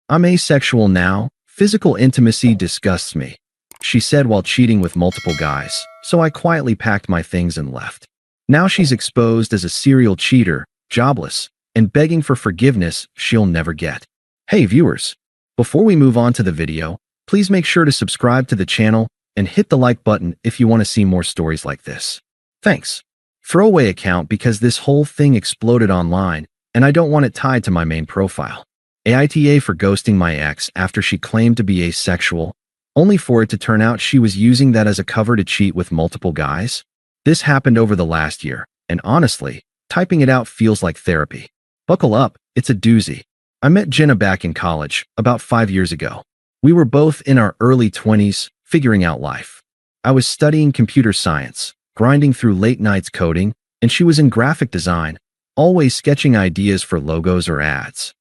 I'm asexual now. Physical intimacy disgusts me, she said while cheating with multiple guys, so I quietly packed my things and left. Now she's exposed as a serial cheater, jobless, and begging for forgiveness she'll never get. Hey viewers, before we move on to the video, please make sure to subscribe to the channel and hit the like button if you want to see more stories like this. Thanks. Throwaway account because this whole thing exploded online and I don't want it tied to my main profile. AITA for ghosting my ex after she claimed to be asexual, only for it to turn out she was using that as a cover to cheat with multiple guys. This happened over the last year, and honestly, typing it out feels like therapy. Buckle up, it's a doozy. I met Jenna back in college, about 5 years ago. We were both in our early 20s, figuring out life. I was studying computer science, grinding through late nights coding, and she was in graphic design, always sketching ideas for logos or ads.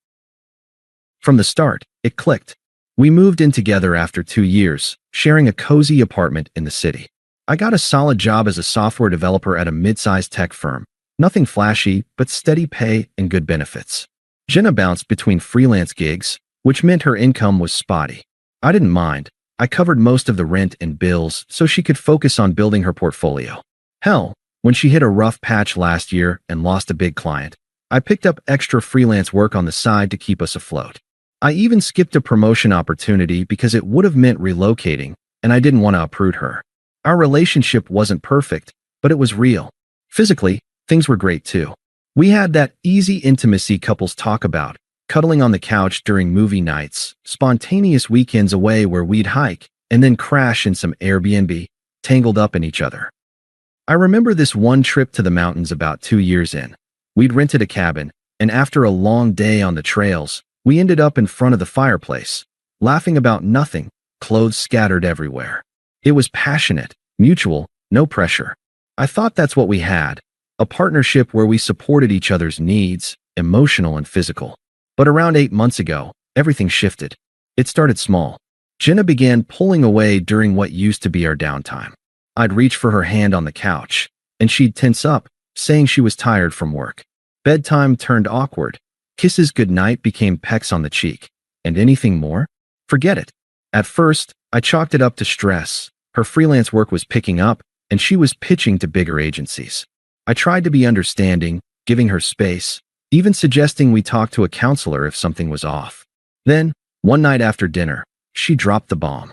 From the start, it clicked. We moved in together after 2 years, sharing a cozy apartment in the city. I got a solid job as a software developer at a mid-sized tech firm. Nothing flashy, but steady pay and good benefits. Jenna bounced between freelance gigs, which meant her income was spotty. I didn't mind. I covered most of the rent and bills so she could focus on building her portfolio. Hell, when she hit a rough patch last year and lost a big client, I picked up extra freelance work on the side to keep us afloat. I even skipped a promotion opportunity because it would have meant relocating, and I didn't want to uproot her. Our relationship wasn't perfect, but it was real. Physically, things were great too. We had that easy intimacy couples talk about, cuddling on the couch during movie nights, spontaneous weekends away where we'd hike, and then crash in some Airbnb, tangled up in each other. I remember this one trip to the mountains about 2 years in. We'd rented a cabin, and after a long day on the trails, we ended up in front of the fireplace, laughing about nothing, clothes scattered everywhere. It was passionate, mutual, no pressure. I thought that's what we had, a partnership where we supported each other's needs, emotional and physical. But around 8 months ago, everything shifted. It started small. Jenna began pulling away during what used to be our downtime. I'd reach for her hand on the couch, and she'd tense up, saying she was tired from work. Bedtime turned awkward. Kisses goodnight became pecks on the cheek. And anything more? Forget it. At first, I chalked it up to stress. Her freelance work was picking up, and she was pitching to bigger agencies. I tried to be understanding, giving her space, even suggesting we talk to a counselor if something was off. Then, one night after dinner, she dropped the bomb.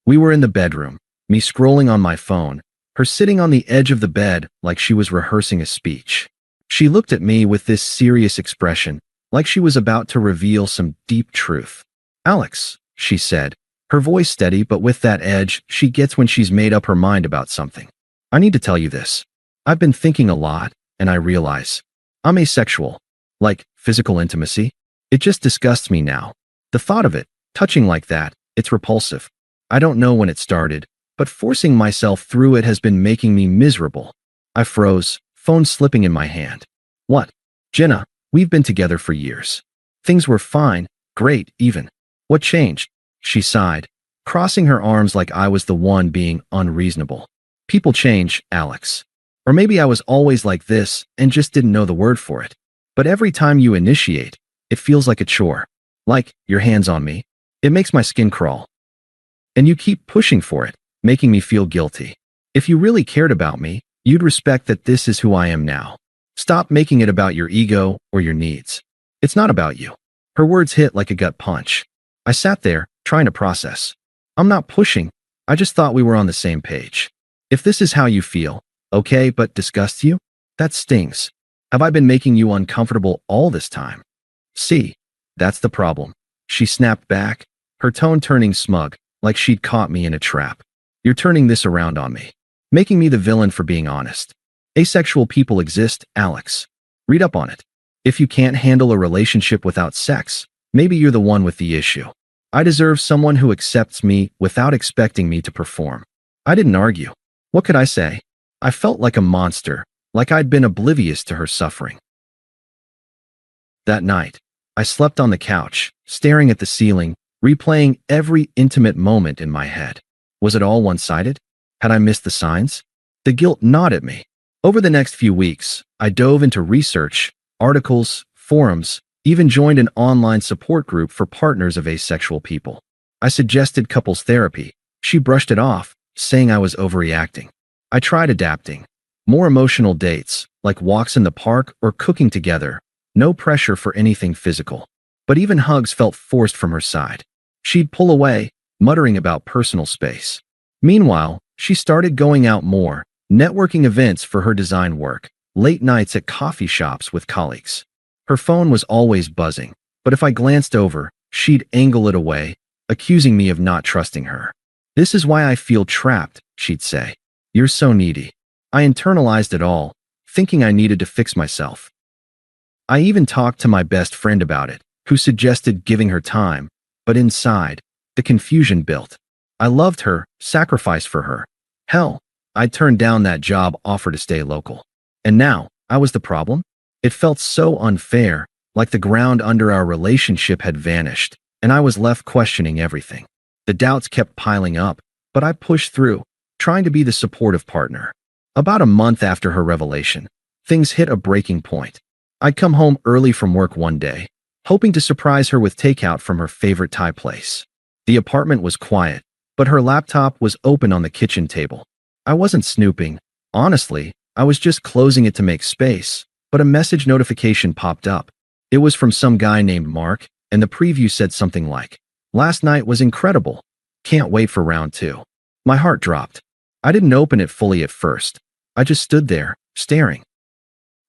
We were in the bedroom, me scrolling on my phone, her sitting on the edge of the bed like she was rehearsing a speech. She looked at me with this serious expression, like she was about to reveal some deep truth. "Alex," she said, her voice steady but with that edge she gets when she's made up her mind about something. "I need to tell you this. I've been thinking a lot, and I realize I'm asexual. Like, physical intimacy? It just disgusts me now. The thought of it, touching like that, it's repulsive. I don't know when it started, but forcing myself through it has been making me miserable." I froze, phone slipping in my hand. "What?" "Jenna, we've been together for years. Things were fine, great even. What changed?" She sighed, crossing her arms like I was the one being unreasonable. "People change, Alex. Or maybe I was always like this and just didn't know the word for it. But every time you initiate, it feels like a chore. Like, your hands on me. It makes my skin crawl. And you keep pushing for it, making me feel guilty. If you really cared about me, you'd respect that this is who I am now. Stop making it about your ego or your needs. It's not about you." Her words hit like a gut punch. I sat there, trying to process. I'm not pushing. I just thought we were on the same page. If this is how you feel, okay, but disgusts you? That stings. Have I been making you uncomfortable all this time? "See, that's the problem." She snapped back, her tone turning smug, like she'd caught me in a trap. "You're turning this around on me, making me the villain for being honest. Asexual people exist, Alex. Read up on it. If you can't handle a relationship without sex, maybe you're the one with the issue. I deserve someone who accepts me without expecting me to perform." I didn't argue. What could I say? I felt like a monster, like I'd been oblivious to her suffering. That night, I slept on the couch, staring at the ceiling, replaying every intimate moment in my head. Was it all one-sided? Had I missed the signs? The guilt gnawed at me. Over the next few weeks, I dove into research, articles, forums, Even joined an online support group for partners of asexual people. I suggested couples therapy. She brushed it off, saying I was overreacting. I tried adapting. More emotional dates, like walks in the park or cooking together. No pressure for anything physical. But even hugs felt forced from her side. She'd pull away, muttering about personal space. Meanwhile, she started going out more, networking events for her design work, late nights at coffee shops with colleagues. Her phone was always buzzing, but if I glanced over, she'd angle it away, accusing me of not trusting her. "This is why I feel trapped," she'd say. "You're so needy." I internalized it all, thinking I needed to fix myself. I even talked to my best friend about it, who suggested giving her time, but inside, the confusion built. I loved her, sacrificed for her. Hell, I turned down that job offer to stay local. And now, I was the problem? It felt so unfair, like the ground under our relationship had vanished, and I was left questioning everything. The doubts kept piling up, but I pushed through, trying to be the supportive partner. About a month after her revelation, things hit a breaking point. I'd come home early from work one day, hoping to surprise her with takeout from her favorite Thai place. The apartment was quiet, but her laptop was open on the kitchen table. I wasn't snooping. Honestly, I was just closing it to make space, but a message notification popped up. It was from some guy named Mark, and the preview said something like, "Last night was incredible. Can't wait for round 2. My heart dropped. I didn't open it fully at first. I just stood there, staring.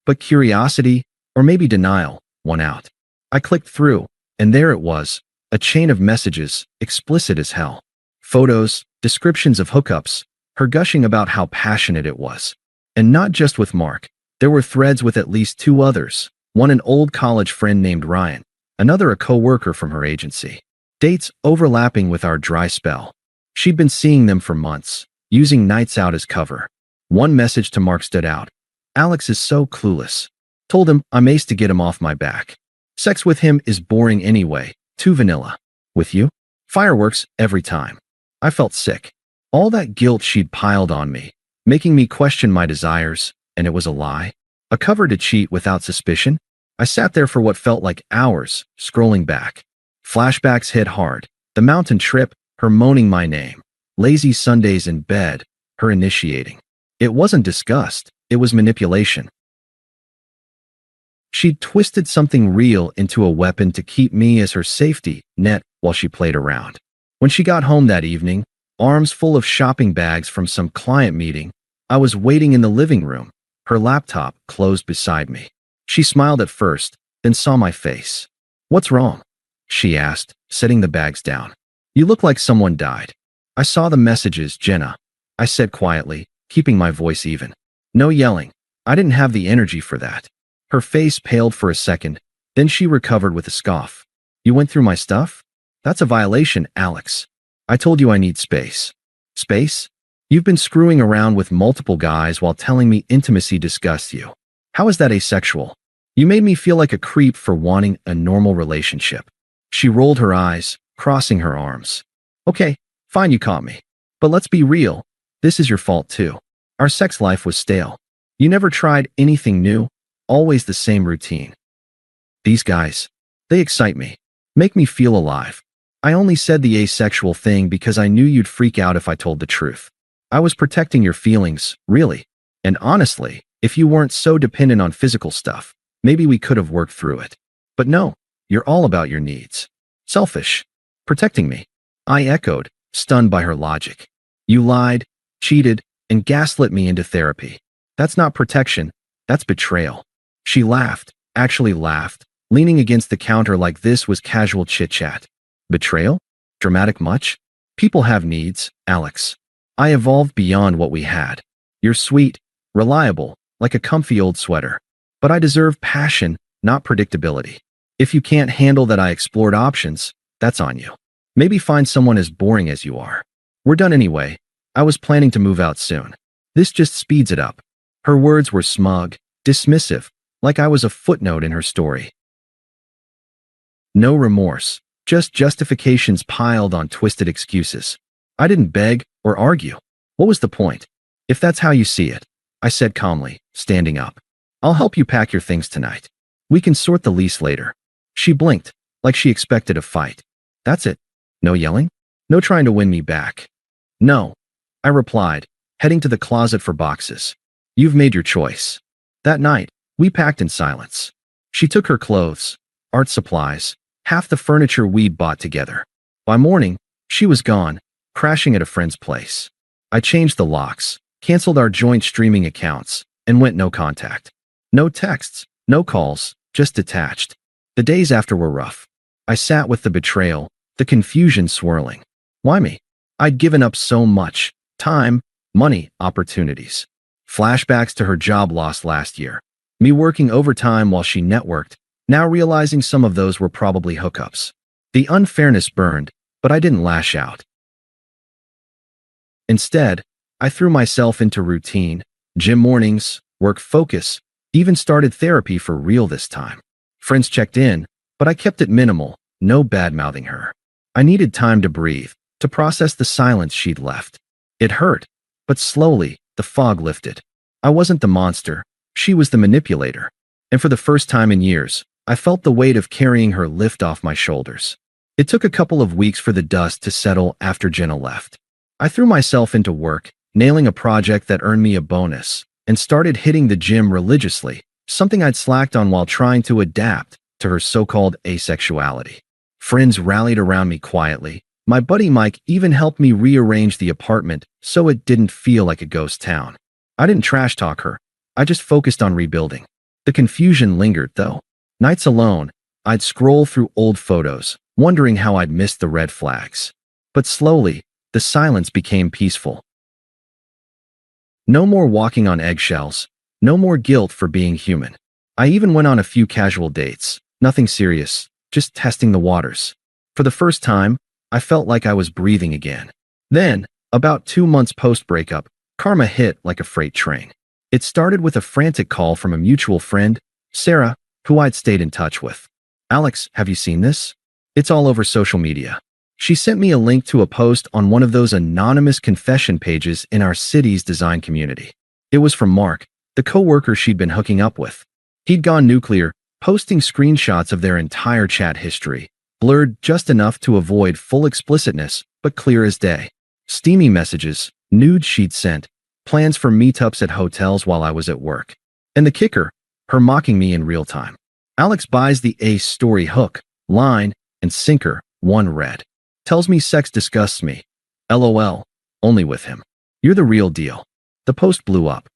But curiosity, or maybe denial, won out. I clicked through, and there it was, a chain of messages, explicit as hell. Photos, descriptions of hookups, her gushing about how passionate it was. And not just with Mark. There were threads with at least 2 others, one an old college friend named Ryan, another a co-worker from her agency. Dates overlapping with our dry spell. She'd been seeing them for months, using nights out as cover. One message to Mark stood out. "Alex is so clueless. Told him I'm ace to get him off my back. Sex with him is boring anyway, too vanilla. With you? Fireworks every time." I felt sick. All that guilt she'd piled on me, making me question my desires, and it was a lie. A cover to cheat without suspicion? I sat there for what felt like hours, scrolling back. Flashbacks hit hard. The mountain trip, her moaning my name. Lazy Sundays in bed, her initiating. It wasn't disgust, it was manipulation. She'd twisted something real into a weapon to keep me as her safety net while she played around. When she got home that evening, arms full of shopping bags from some client meeting, I was waiting in the living room, her laptop closed beside me. She smiled at first, then saw my face. "What's wrong?" she asked, setting the bags down. "You look like someone died." "I saw the messages, Jenna," I said quietly, keeping my voice even. No yelling. I didn't have the energy for that. Her face paled for a second, then she recovered with a scoff. "You went through my stuff? That's a violation, Alex. I told you I need space." "Space? You've been screwing around with multiple guys while telling me intimacy disgusts you. How is that asexual? You made me feel like a creep for wanting a normal relationship." She rolled her eyes, crossing her arms. "Okay, fine, you caught me. But let's be real. This is your fault too. Our sex life was stale. You never tried anything new, always the same routine. These guys, they excite me, make me feel alive. I only said the asexual thing because I knew you'd freak out if I told the truth. I was protecting your feelings, really. And honestly, if you weren't so dependent on physical stuff, maybe we could have worked through it. But no, you're all about your needs. Selfish. Protecting me." I echoed, stunned by her logic. "You lied, cheated, and gaslit me into therapy. That's not protection, that's betrayal." She laughed, actually laughed, leaning against the counter like this was casual chit-chat. "Betrayal? Dramatic much? People have needs, Alex. I evolved beyond what we had. You're sweet, reliable, like a comfy old sweater. But I deserve passion, not predictability. If you can't handle that I explored options, that's on you. Maybe find someone as boring as you are. We're done anyway. I was planning to move out soon. This just speeds it up." Her words were smug, dismissive, like I was a footnote in her story. No remorse, just justifications piled on twisted excuses. I didn't beg or argue. What was the point? "If that's how you see it," I said calmly, standing up, "I'll help you pack your things tonight. We can sort the lease later." She blinked, like she expected a fight. That's it. No yelling? No trying to win me back. No, I replied, heading to the closet for boxes. You've made your choice. That night, we packed in silence. She took her clothes, art supplies, half the furniture we'd bought together. By morning, she was gone, crashing at a friend's place. I changed the locks, canceled our joint streaming accounts, and went no contact. No texts, no calls, just detached. The days after were rough. I sat with the betrayal, the confusion swirling. Why me? I'd given up so much. Time, money, opportunities. Flashbacks to her job loss last year. Me working overtime while she networked, now realizing some of those were probably hookups. The unfairness burned, but I didn't lash out. Instead, I threw myself into routine, gym mornings, work focus, even started therapy for real this time. Friends checked in, but I kept it minimal, no bad-mouthing her. I needed time to breathe, to process the silence she'd left. It hurt, but slowly, the fog lifted. I wasn't the monster, she was the manipulator. And for the first time in years, I felt the weight of carrying her lift off my shoulders. It took a couple of weeks for the dust to settle after Jenna left. I threw myself into work, nailing a project that earned me a bonus, and started hitting the gym religiously, something I'd slacked on while trying to adapt to her so-called asexuality. Friends rallied around me quietly. My buddy Mike even helped me rearrange the apartment so it didn't feel like a ghost town. I didn't trash talk her. I just focused on rebuilding. The confusion lingered, though. Nights alone, I'd scroll through old photos, wondering how I'd missed the red flags. But slowly, the silence became peaceful. No more walking on eggshells, no more guilt for being human. I even went on a few casual dates, nothing serious, just testing the waters. For the first time, I felt like I was breathing again. Then, about 2 months post-breakup, karma hit like a freight train. It started with a frantic call from a mutual friend, Sarah, who I'd stayed in touch with. Alex, have you seen this? It's all over social media. She sent me a link to a post on one of those anonymous confession pages in our city's design community. It was from Mark, the coworker she'd been hooking up with. He'd gone nuclear, posting screenshots of their entire chat history, blurred just enough to avoid full explicitness, but clear as day. Steamy messages, nudes she'd sent, plans for meetups at hotels while I was at work. And the kicker, her mocking me in real time. Alex buys the ace story hook, line, and sinker, one red. Tells me sex disgusts me. LOL, only with him. You're the real deal. The post blew up.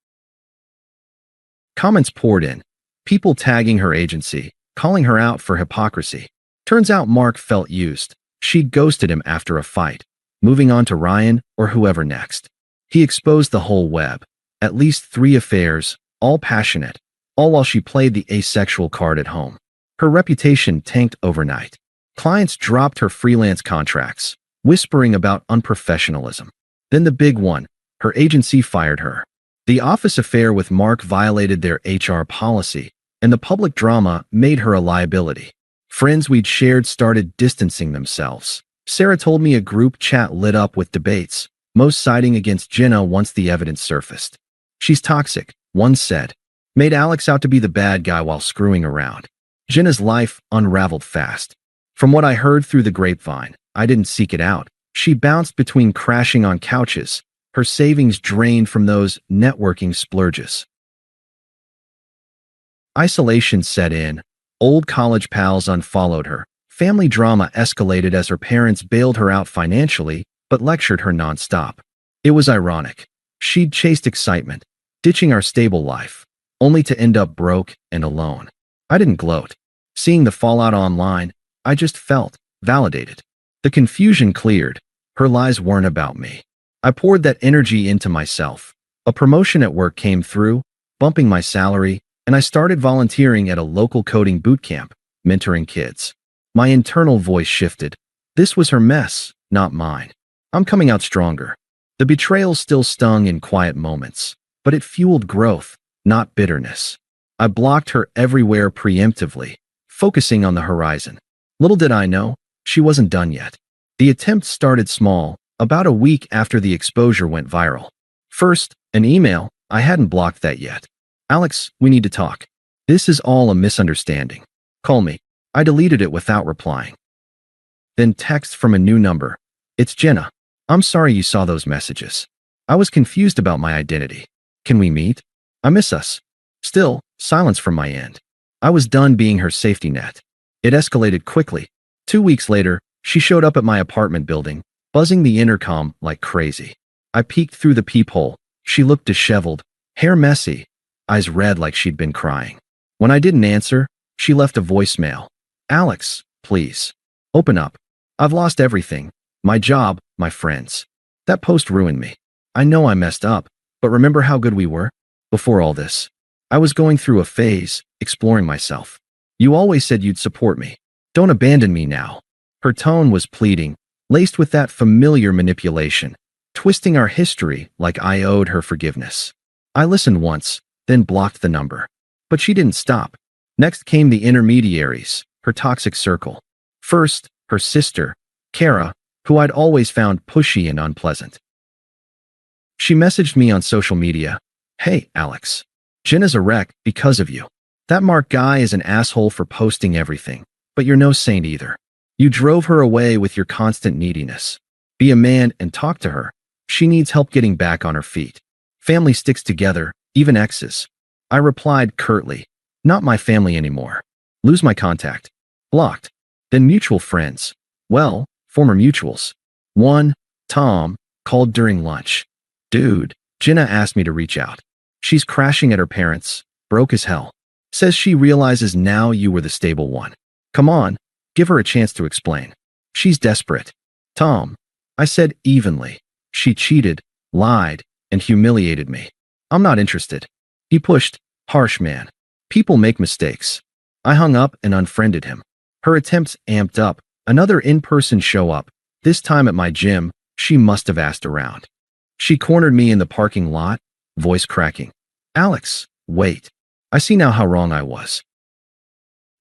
Comments poured in, people tagging her agency, calling her out for hypocrisy. Turns out Mark felt used. She'd ghosted him after a fight, moving on to Ryan or whoever next. He exposed the whole web. At least 3 affairs, all passionate, all while she played the asexual card at home. Her reputation tanked overnight. Clients dropped her freelance contracts, whispering about unprofessionalism. Then the big one, her agency fired her. The office affair with Mark violated their HR policy, and the public drama made her a liability. Friends we'd shared started distancing themselves. Sarah told me a group chat lit up with debates, most siding against Jenna once the evidence surfaced. She's toxic, one said. Made Alex out to be the bad guy while screwing around. Jenna's life unraveled fast. From what I heard through the grapevine, I didn't seek it out. She bounced between crashing on couches, her savings drained from those networking splurges. Isolation set in. Old college pals unfollowed her. Family drama escalated as her parents bailed her out financially, but lectured her nonstop. It was ironic. She'd chased excitement, ditching our stable life, only to end up broke and alone. I didn't gloat. Seeing the fallout online, I just felt validated. The confusion cleared. Her lies weren't about me. I poured that energy into myself. A promotion at work came through, bumping my salary, and I started volunteering at a local coding bootcamp, mentoring kids. My internal voice shifted. This was her mess, not mine. I'm coming out stronger. The betrayal still stung in quiet moments, but it fueled growth, not bitterness. I blocked her everywhere preemptively, focusing on the horizon. Little did I know, she wasn't done yet. The attempt started small, about a week after the exposure went viral. First, an email. I hadn't blocked that yet. Alex, we need to talk. This is all a misunderstanding. Call me. I deleted it without replying. Then text from a new number. It's Jenna. I'm sorry you saw those messages. I was confused about my identity. Can we meet? I miss us. Still, silence from my end. I was done being her safety net. It escalated quickly. 2 weeks later, she showed up at my apartment building, buzzing the intercom like crazy. I peeked through the peephole. She looked disheveled, hair messy, eyes red like she'd been crying. When I didn't answer, she left a voicemail. Alex, please. Open up. I've lost everything. My job, my friends. That post ruined me. I know I messed up, but remember how good we were? Before all this, I was going through a phase, exploring myself. You always said you'd support me. Don't abandon me now. Her tone was pleading, laced with that familiar manipulation, twisting our history like I owed her forgiveness. I listened once, then blocked the number. But she didn't stop. Next came the intermediaries, her toxic circle. First, her sister, Kara, who I'd always found pushy and unpleasant. She messaged me on social media. Hey, Alex. Jenna's a wreck because of you. That Mark guy is an asshole for posting everything, but you're no saint either. You drove her away with your constant neediness. Be a man and talk to her. She needs help getting back on her feet. Family sticks together, even exes. I replied curtly, not my family anymore. Lose my contact. Blocked. Then mutual friends. Well, former mutuals. One, Tom, called during lunch. Dude, Jenna asked me to reach out. She's crashing at her parents, broke as hell. Says she realizes now you were the stable one. Come on, give her a chance to explain. She's desperate. Tom, I said evenly. She cheated, lied, and humiliated me. I'm not interested. He pushed, harsh man. People make mistakes. I hung up and unfriended him. Her attempts amped up. Another in-person show up. This time at my gym, she must have asked around. She cornered me in the parking lot, voice cracking. Alex, wait. I see now how wrong I was.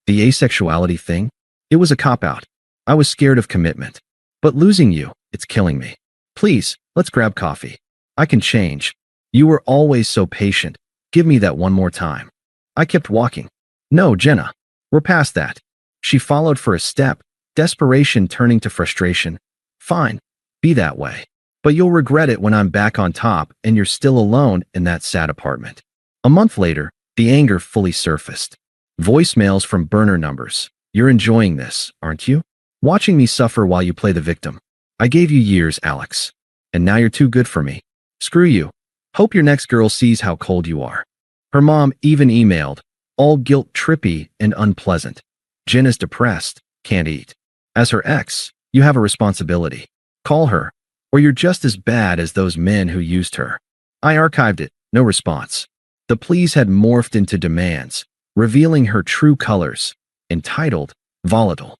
The asexuality thing? It was a cop-out. I was scared of commitment. But losing you, it's killing me. Please, let's grab coffee. I can change. You were always so patient. Give me that one more time. I kept walking. No, Jenna. We're past that. She followed for a step, desperation turning to frustration. Fine. Be that way. But you'll regret it when I'm back on top and you're still alone in that sad apartment. A month later, the anger fully surfaced. Voicemails from burner numbers. You're enjoying this, aren't you? Watching me suffer while you play the victim. I gave you years, Alex. And now you're too good for me. Screw you. Hope your next girl sees how cold you are. Her mom even emailed, all guilt-trippy and unpleasant. Jenna's depressed, can't eat. As her ex, you have a responsibility. Call her, or you're just as bad as those men who used her. I archived it, no response. The pleas had morphed into demands, revealing her true colors, entitled, volatile.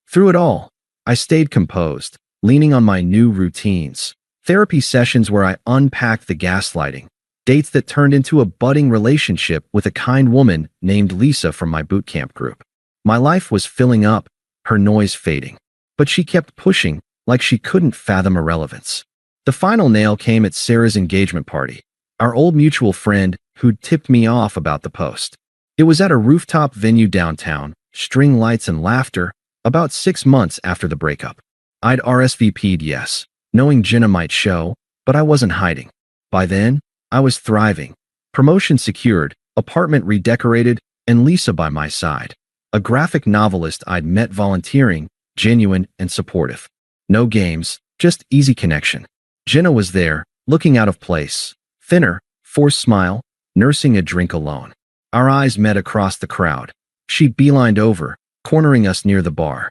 Through it all, I stayed composed, leaning on my new routines. Therapy sessions where I unpacked the gaslighting, dates that turned into a budding relationship with a kind woman named Lisa from my bootcamp group. My life was filling up, her noise fading. But she kept pushing, like she couldn't fathom irrelevance. The final nail came at Sarah's engagement party, our old mutual friend who'd tipped me off about the post. It was at a rooftop venue downtown, string lights and laughter, about 6 months after the breakup. I'd RSVP'd yes, knowing Jenna might show, but I wasn't hiding. By then, I was thriving. Promotion secured, apartment redecorated, and Lisa by my side. A graphic novelist I'd met volunteering, genuine and supportive. No games, just easy connection. Jenna was there, looking out of place, thinner, forced smile, nursing a drink alone. Our eyes met across the crowd. She beelined over, cornering us near the bar.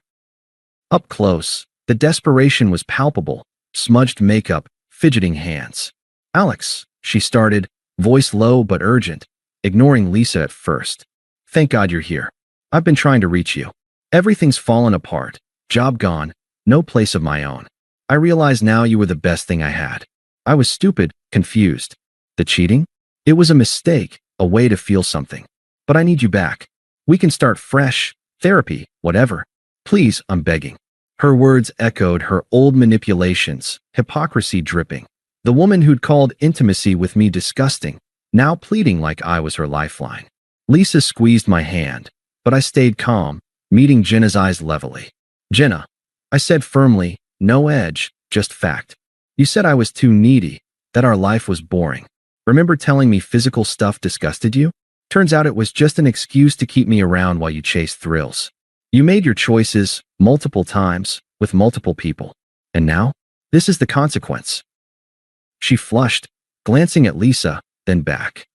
Up close, the desperation was palpable, smudged makeup, fidgeting hands. Alex, she started, voice low but urgent, ignoring Lisa at first. Thank God you're here. I've been trying to reach you. Everything's fallen apart, job gone, no place of my own. I realize now you were the best thing I had. I was stupid, confused. The cheating? It was a mistake, a way to feel something. But I need you back. We can start fresh, therapy, whatever. Please, I'm begging. Her words echoed her old manipulations, hypocrisy dripping. The woman who'd called intimacy with me disgusting, now pleading like I was her lifeline. Lisa squeezed my hand, but I stayed calm, meeting Jenna's eyes levelly. Jenna, I said firmly, no edge, just fact. You said I was too needy, that our life was boring. Remember telling me physical stuff disgusted you? Turns out it was just an excuse to keep me around while you chased thrills. You made your choices multiple times with multiple people. And now, this is the consequence. She flushed, glancing at Lisa, then back.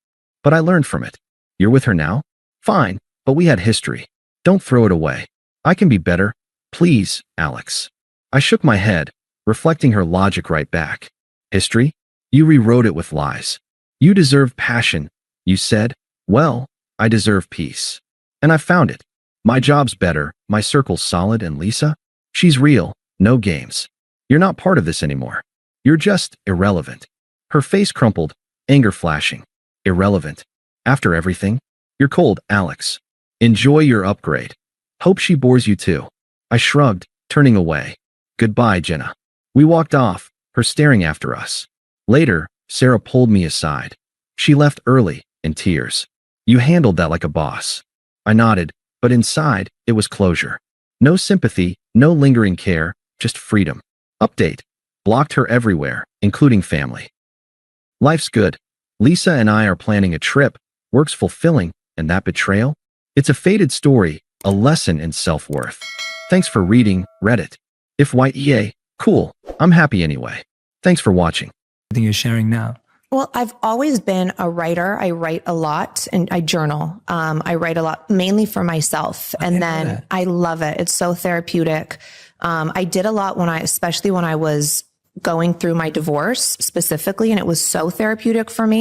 But I learned from it. You're with her now? Fine, but we had history. Don't throw it away. I can be better. Please, Alex. I shook my head, reflecting her logic right back. History? You rewrote it with lies. You deserve passion, you said. Well, I deserve peace. And I found it. My job's better, my circle's solid, and Lisa? She's real, no games. You're not part of this anymore. You're just irrelevant. Her face crumpled, anger flashing. Irrelevant. After everything? You're cold, Alex. Enjoy your upgrade. Hope she bores you too. I shrugged, turning away. Goodbye, Jenna. We walked off, her staring after us. Later, Sarah pulled me aside. She left early, in tears. You handled that like a boss. I nodded, but inside, it was closure. No sympathy, no lingering care, just freedom. Update. Blocked her everywhere, including family. Life's good. Lisa and I are planning a trip. Work's fulfilling, and that betrayal? It's a faded story, a lesson in self-worth. Thanks for reading, Reddit. If YEA, cool. I'm happy anyway. Thanks for watching. I think you're sharing now. Well, I've always been a writer. I write a lot and I journal. I write a lot, mainly for myself. And then I love it. It's so therapeutic. I did a lot especially when I was going through my divorce specifically, and it was so therapeutic for me.